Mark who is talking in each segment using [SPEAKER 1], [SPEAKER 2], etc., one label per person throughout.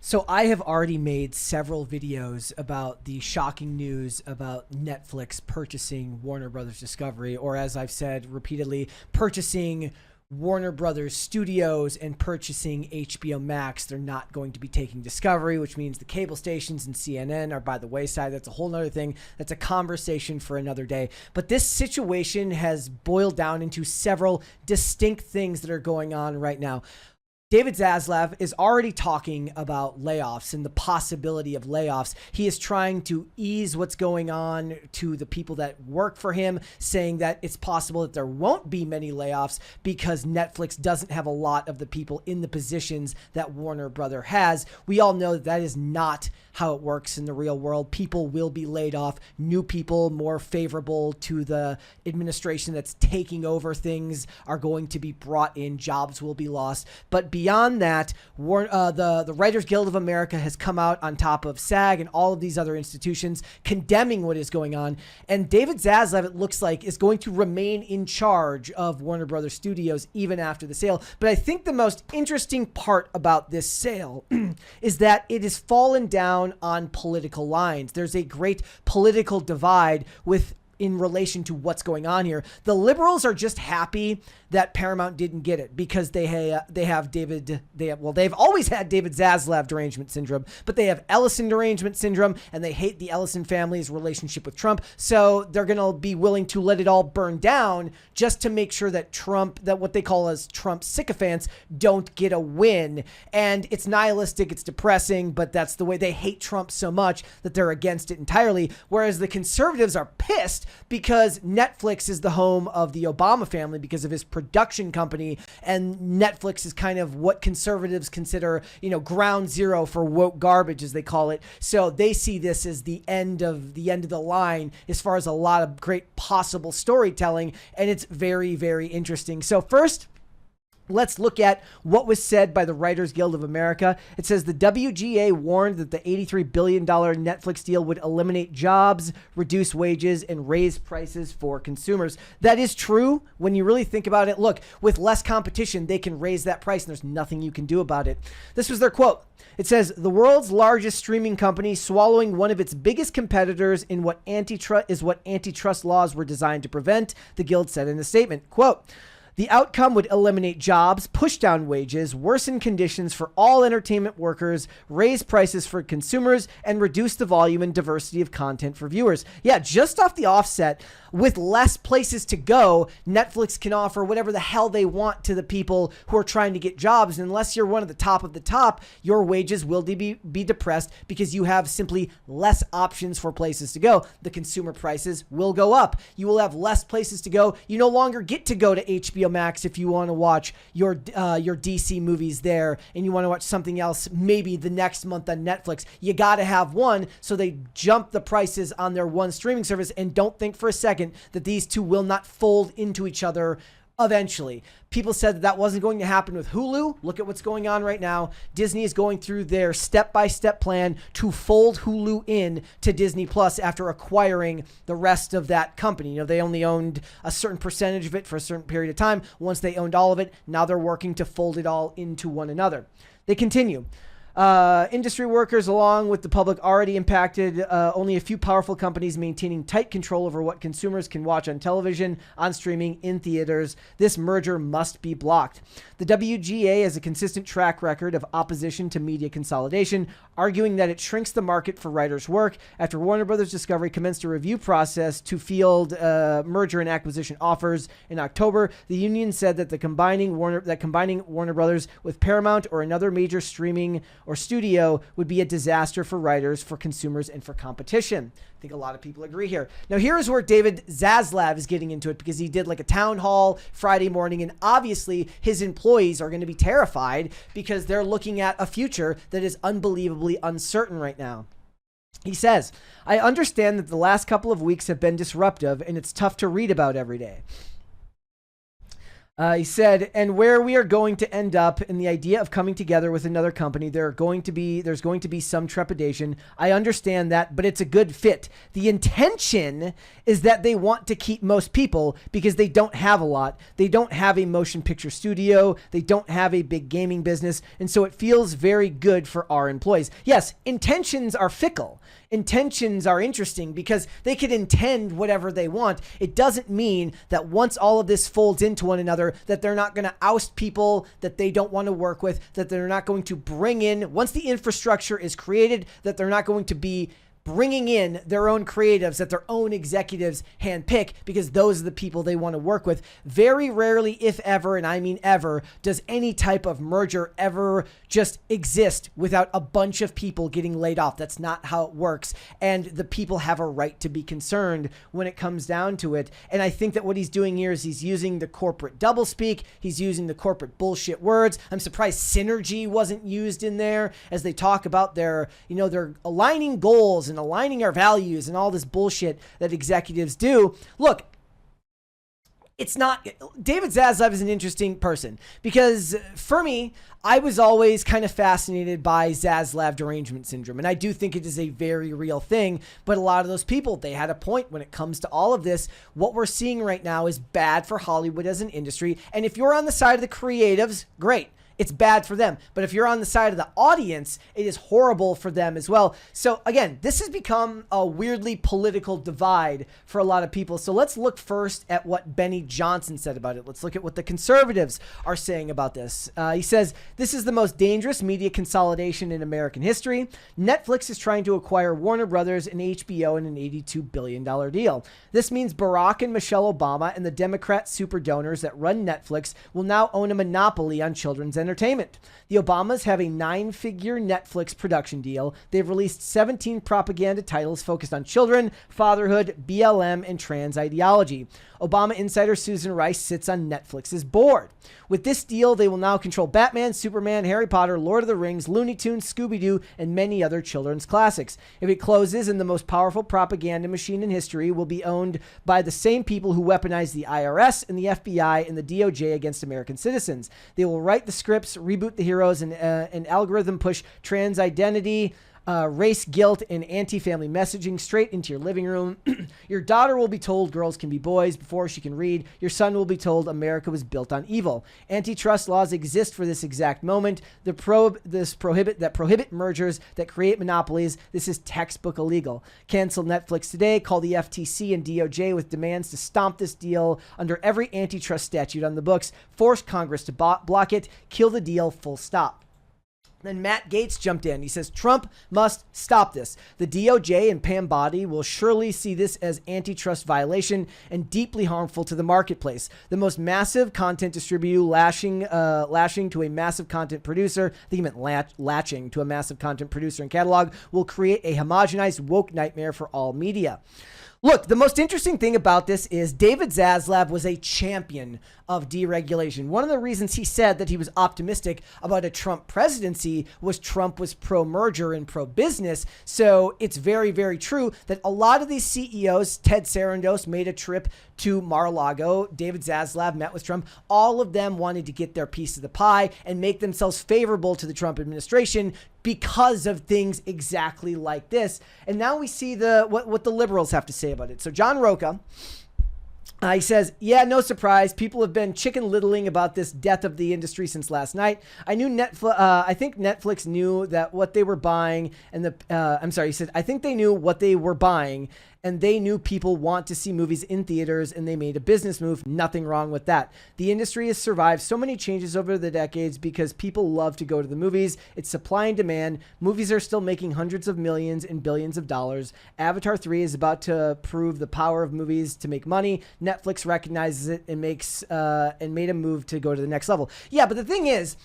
[SPEAKER 1] So I have already made several videos about the shocking news about Netflix purchasing Warner Brothers Discovery, or as I've said repeatedly, purchasing Warner Brothers Studios and purchasing HBO Max. They're not going to be taking Discovery, which means the cable stations and CNN are by the wayside. That's a whole nother thing. That's a conversation for another day. But this situation has boiled down into several distinct things that are going on right now. David Zaslav is already talking about layoffs and the possibility of layoffs. He is trying to ease what's going on to the people that work for him, saying that it's possible that there won't be many layoffs because Netflix doesn't have a lot of the people in the positions that Warner Brother has. We all know that that is not how it works in the real world. People will be laid off. New people more favorable to the administration that's taking over things are going to be brought in. Jobs will be lost. But beyond that, the Writers Guild of America has come out on top of SAG and all of these other institutions condemning what is going on. And David Zaslav, it looks like, is going to remain in charge of Warner Brothers Studios even after the sale. But I think the most interesting part about this sale is that it has fallen down on political lines. There's a great political divide in relation to what's going on here. The liberals are just happy that Paramount didn't get it because they've always had David Zaslav derangement syndrome, but they have Ellison derangement syndrome, and they hate the Ellison family's relationship with Trump. So they're going to be willing to let it all burn down just to make sure that that what they call as Trump sycophants don't get a win. And it's nihilistic, it's depressing, but that's the way. They hate Trump so much that they're against it entirely. Whereas the conservatives are pissed because Netflix is the home of the Obama family because of his production company, and Netflix is kind of what conservatives consider, ground zero for woke garbage, as they call it. So they see this as the end of the line as far as a lot of great possible storytelling, and it's very, very interesting. So first, let's look at what was said by the Writers Guild of America. It says the WGA warned that the $83 billion Netflix deal would eliminate jobs, reduce wages, and raise prices for consumers. That is true when you really think about it. Look, with less competition, they can raise that price, and there's nothing you can do about it. This was their quote. It says, the world's largest streaming company swallowing one of its biggest competitors in what antitrust laws were designed to prevent, the Guild said in a statement. Quote, the outcome would eliminate jobs, push down wages, worsen conditions for all entertainment workers, raise prices for consumers, and reduce the volume and diversity of content for viewers. Yeah, just off the offset, with less places to go, Netflix can offer whatever the hell they want to the people who are trying to get jobs. And unless you're one of the top, your wages will be depressed because you have simply less options for places to go. The consumer prices will go up. You will have less places to go. You no longer get to go to HBO Max if you want to watch your DC movies there, and you want to watch something else maybe the next month on Netflix. You got to have one, so they jump the prices on their one streaming service, and don't think for a second that these two will not fold into each other eventually. People said that wasn't going to happen with Hulu. Look at what's going on right now. Disney is going through their step-by-step plan to fold Hulu in to Disney Plus after acquiring the rest of that company. They only owned a certain percentage of it for a certain period of time. Once they owned all of it, now they're working to fold it all into one another. They continue. Industry workers, along with the public, already impacted. Only a few powerful companies maintaining tight control over what consumers can watch on television, on streaming, in theaters. This merger must be blocked. The WGA has a consistent track record of opposition to media consolidation, arguing that it shrinks the market for writers' work. After Warner Brothers Discovery commenced a review process to field merger and acquisition offers in October, the union said that combining Warner Brothers with Paramount or another major streaming or studio would be a disaster for writers, for consumers, and for competition. I think a lot of people agree here. Now, here's where David Zaslav is getting into it, because he did like a town hall Friday morning, and obviously his employees are going to be terrified because they're looking at a future that is unbelievably uncertain right now. He says, I understand that the last couple of weeks have been disruptive and it's tough to read about every day. He said, and where we are going to end up in the idea of coming together with another company, there's going to be some trepidation. I understand that, but it's a good fit. The intention is that they want to keep most people because they don't have a lot. They don't have a motion picture studio. They don't have a big gaming business. And so it feels very good for our employees. Yes, intentions are fickle. Intentions are interesting because they could intend whatever they want. It doesn't mean that once all of this folds into one another, that they're not going to oust people that they don't want to work with, that they're not going to bring in, once the infrastructure is created, that they're not going to be bringing in their own creatives that their own executives handpick because those are the people they want to work with. Very rarely, if ever, and I mean ever, does any type of merger ever just exist without a bunch of people getting laid off. That's not how it works. And the people have a right to be concerned when it comes down to it. And I think that what he's doing here is he's using the corporate doublespeak. He's using the corporate bullshit words. I'm surprised synergy wasn't used in there as they talk about their aligning goals and aligning our values and all this bullshit that executives do. Look, it's not, David Zaslav is an interesting person because for me, I was always kind of fascinated by Zaslav derangement syndrome. And I do think it is a very real thing, but a lot of those people, they had a point when it comes to all of this. What we're seeing right now is bad for Hollywood as an industry. And if you're on the side of the creatives, great. It's bad for them. But if you're on the side of the audience, it is horrible for them as well. So again, this has become a weirdly political divide for a lot of people. So let's look first at what Benny Johnson said about it. Let's look at what the conservatives are saying about this. He says, this is the most dangerous media consolidation in American history. Netflix is trying to acquire Warner Brothers and HBO in an $82 billion deal. This means Barack and Michelle Obama and the Democrat super donors that run Netflix will now own a monopoly on children's entertainment. The Obamas have a 9-figure Netflix production deal. They've released 17 propaganda titles focused on children, fatherhood, BLM, and trans ideology. Obama insider Susan Rice sits on Netflix's board. With this deal, they will now control Batman, Superman, Harry Potter, Lord of the Rings, Looney Tunes, Scooby-Doo, and many other children's classics. If it closes, and the most powerful propaganda machine in history will be owned by the same people who weaponize the IRS and the FBI and the DOJ against American citizens. They will write the scripts, reboot the heroes, and algorithm push trans identity, race guilt, and anti-family messaging straight into your living room. Your daughter will be told girls can be boys before she can read. Your son will be told America was built on evil. Antitrust laws exist for this exact moment. Prohibit mergers that create monopolies. This is textbook illegal. Cancel Netflix today. Call the FTC and DOJ with demands to stomp this deal under every antitrust statute on the books. Force Congress to block it. Kill the deal. Full stop. Then Matt Gaetz jumped in. He says, Trump must stop this. The DOJ and Pam Bondi will surely see this as antitrust violation and deeply harmful to the marketplace. The most massive content distributor lashing to a massive content producer, I think he meant latching to a massive content producer and catalog, will create a homogenized woke nightmare for all media. Look, the most interesting thing about this is David Zaslav was a champion of deregulation. One of the reasons he said that he was optimistic about a Trump presidency was Trump was pro-merger and pro-business. So it's very, very true that a lot of these CEOs, Ted Sarandos made a trip to Mar-a-Lago. David Zaslav met with Trump. All of them wanted to get their piece of the pie and make themselves favorable to the Trump administration because of things exactly like this. And now we see what the liberals have to say about it. So John Rocha, he says, yeah, no surprise. People have been chicken littling about this death of the industry since last night. I think Netflix knew that what they were buying and he said, I think they knew what they were buying and they knew people want to see movies in theaters and they made a business move. Nothing wrong with that. The industry has survived so many changes over the decades because people love to go to the movies. It's supply and demand. Movies are still making hundreds of millions and billions of dollars. Avatar 3 is about to prove the power of movies to make money. Netflix recognizes it and made a move to go to the next level. Yeah, but the thing is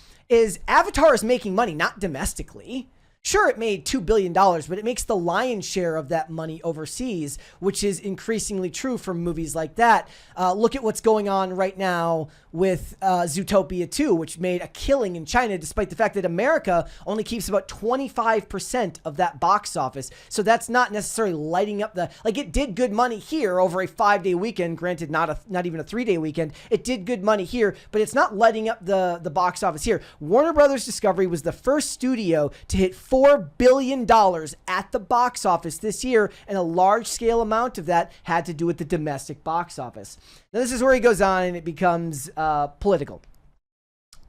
[SPEAKER 1] Avatar is making money, not domestically. Sure, it made $2 billion, but it makes the lion's share of that money overseas, which is increasingly true for movies like that. Look at what's going on right now with Zootopia 2, which made a killing in China, despite the fact that America only keeps about 25% of that box office. So that's not necessarily lighting up it did good money here over a 5-day weekend, granted not even a 3-day weekend. It did good money here, but it's not lighting up the box office here. Warner Brothers Discovery was the first studio to hit $4 billion at the box office this year, and a large scale amount of that had to do with the domestic box office. Now, this is where he goes on and it becomes political.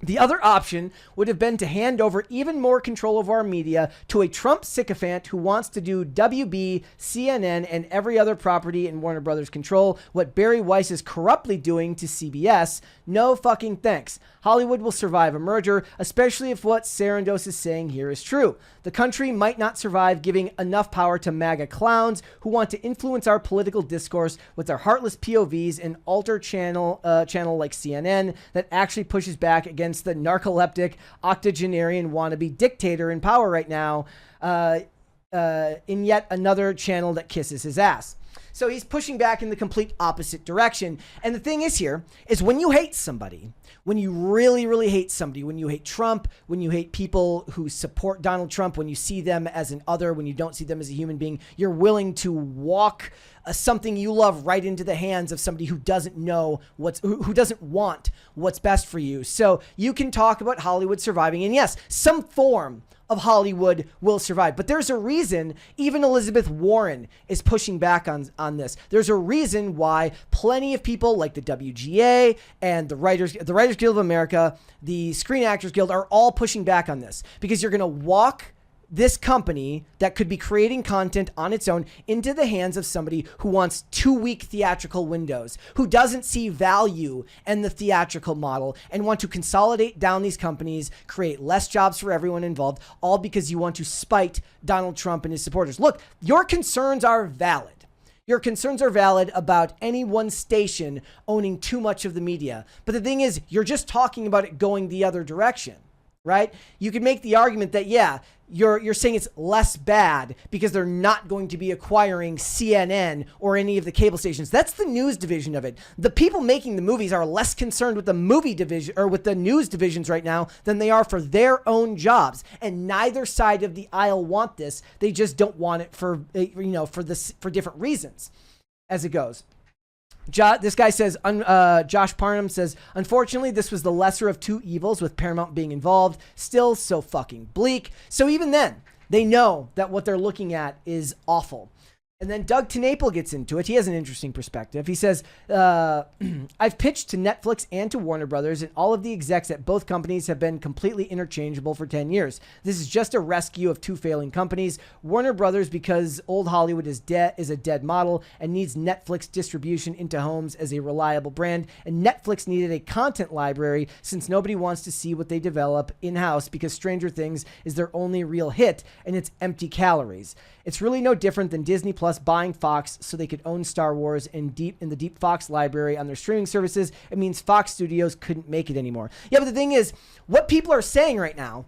[SPEAKER 1] The other option would have been to hand over even more control of our media to a Trump sycophant who wants to do WB, CNN, and every other property in Warner Brothers control what Barry Weiss is corruptly doing to CBS. No fucking thanks. Hollywood will survive a merger, especially if what Sarandos is saying here is true. The country might not survive giving enough power to MAGA clowns who want to influence our political discourse with their heartless POVs and alter channel like CNN that actually pushes back against the narcoleptic octogenarian wannabe dictator in power right now in yet another channel that kisses his ass. So he's pushing back in the complete opposite direction. And the thing is here is when you hate somebody, when you really, really hate somebody, when you hate Trump, when you hate people who support Donald Trump, when you see them as an other, when you don't see them as a human being, you're willing to walk something you love right into the hands of somebody who doesn't know who doesn't want what's best for you. So you can talk about Hollywood surviving, and yes, some form of Hollywood will survive. But there's a reason even Elizabeth Warren is pushing back on this. There's a reason why plenty of people like the WGA and the Writers Guild of America, the Screen Actors Guild are all pushing back on this, because you're going to walk this company that could be creating content on its own into the hands of somebody who wants 2-week theatrical windows, who doesn't see value in the theatrical model, and want to consolidate down these companies, create less jobs for everyone involved, all because you want to spite Donald Trump and his supporters. Look, your concerns are valid. Your concerns are valid about any one station owning too much of the media. But the thing is, you're just talking about it going the other direction, right? You could make the argument that, yeah, you're saying it's less bad because they're not going to be acquiring CNN or any of the cable stations. That's the news division of it. The people making the movies are less concerned with the movie division or with the news divisions right now than they are for their own jobs. And neither side of the aisle want this. They just don't want it for different reasons as it goes. This guy says, Josh Parnham says, unfortunately, this was the lesser of two evils with Paramount being involved. Still so fucking bleak. So even then, they know that what they're looking at is awful. And then Doug TeNapel gets into it. He has an interesting perspective. He says, I've pitched to Netflix and to Warner Brothers, and all of the execs at both companies have been completely interchangeable for 10 years. This is just a rescue of two failing companies. Warner Brothers, because old Hollywood is a dead model and needs Netflix distribution into homes as a reliable brand. And Netflix needed a content library since nobody wants to see what they develop in-house because Stranger Things is their only real hit and it's empty calories. It's really no different than Disney Plus buying Fox so they could own Star Wars in the deep Fox library on their streaming services. It means Fox Studios couldn't make it anymore. Yeah, but the thing is, what people are saying right now,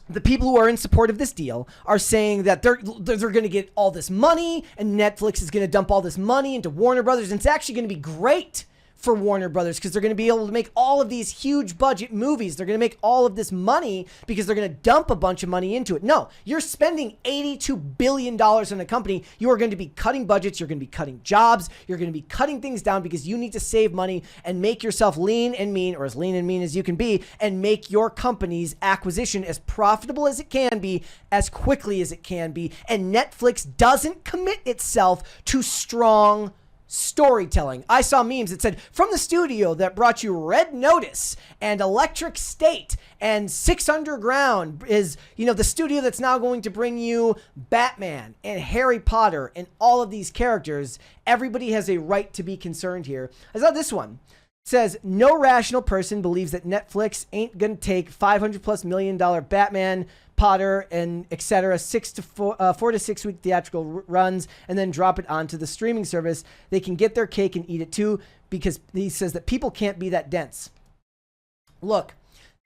[SPEAKER 1] the people who are in support of this deal are saying that they're going to get all this money and Netflix is going to dump all this money into Warner Brothers, and it's actually going to be great for Warner Brothers because they're going to be able to make all of these huge budget movies. They're going to make all of this money because they're going to dump a bunch of money into it. No, you're spending $82 billion on a company. You are going to be cutting budgets. You're going to be cutting jobs. You're going to be cutting things down because you need to save money and make yourself lean and mean, or as lean and mean as you can be, and make your company's acquisition as profitable as it can be, as quickly as it can be. And Netflix doesn't commit itself to strong storytelling. I saw memes that said, from the studio that brought you Red Notice and Electric State and Six Underground is, the studio that's now going to bring you Batman and Harry Potter and all of these characters. Everybody has a right to be concerned here. I saw this one. It says, no rational person believes that Netflix ain't going to take $500+ million Batman, Potter, and etc. 4 to 6 week theatrical runs and then drop it onto the streaming service. They can get their cake and eat it too, because he says that people can't be that dense. Look,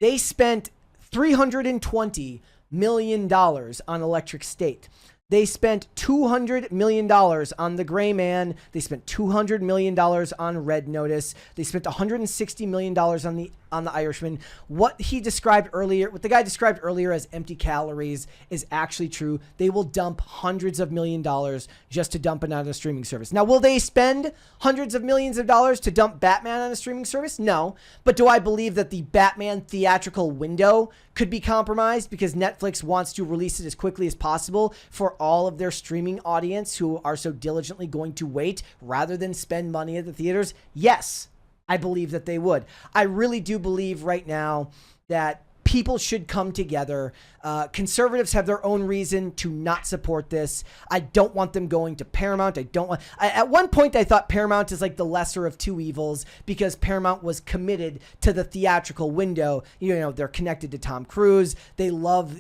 [SPEAKER 1] they spent $320 million on Electric State. They spent $200 million on The Gray Man. They spent $200 million on Red Notice. They spent $160 million on the Irishman. What the guy described earlier as empty calories is actually true. They will dump hundreds of $millions just to dump it on a streaming service. Now, will they spend hundreds of millions of dollars to dump Batman on a streaming service? No. But do I believe that the Batman theatrical window could be compromised because Netflix wants to release it as quickly as possible for all of their streaming audience who are so diligently going to wait rather than spend money at the theaters? Yes, I believe that they would. I really do believe right now that people should come together. Conservatives have their own reason to not support this. I don't want them going to Paramount. At one point, I thought Paramount is like the lesser of two evils because Paramount was committed to the theatrical window. They're connected to Tom Cruise. They love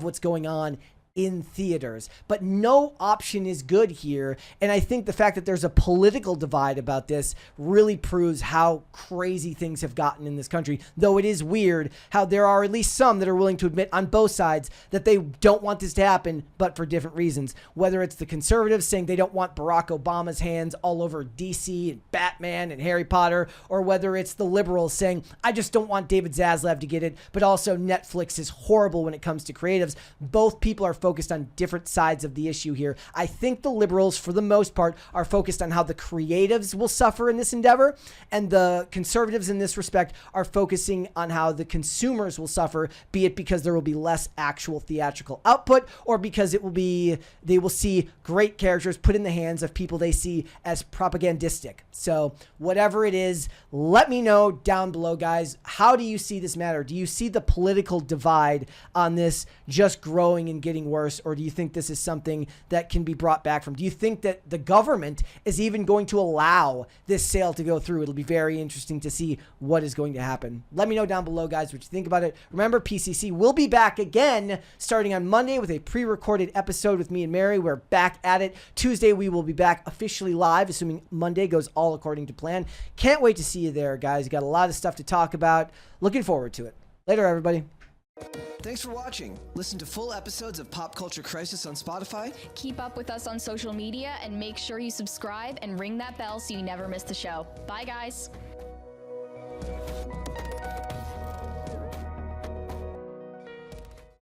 [SPEAKER 1] what's going on in theaters, but no option is good here. And I think the fact that there's a political divide about this really proves how crazy things have gotten in this country. Though it is weird how there are at least some that are willing to admit on both sides that they don't want this to happen, but for different reasons. Whether it's the conservatives saying they don't want Barack Obama's hands all over DC and Batman and Harry Potter, or whether it's the liberals saying, I just don't want David Zaslav to get it, but also Netflix is horrible when it comes to creatives. Both people are focused on different sides of the issue here. I think the liberals, for the most part, are focused on how the creatives will suffer in this endeavor, and the conservatives in this respect are focusing on how the consumers will suffer, be it because there will be less actual theatrical output or because they will see great characters put in the hands of people they see as propagandistic. So whatever it is, let me know down below, guys. How do you see this matter? Do you see the political divide on this just growing and getting worse, or do you think this is something that can be brought back from? Do you think that the government is even going to allow this sale to go through? It'll be very interesting to see what is going to happen. Let me know down below, guys, what you think about it. Remember, PCC will be back again starting on Monday with a pre-recorded episode with me and Mary. We're back at it. Tuesday, we will be back officially live, assuming Monday goes all according to plan. Can't wait to see you there, guys. Got a lot of stuff to talk about. Looking forward to it. Later, everybody. Thanks for watching. Listen to full episodes of Pop Culture Crisis on Spotify.
[SPEAKER 2] Keep up with us on social media and make sure you subscribe and ring that bell so you never miss the show. Bye, guys.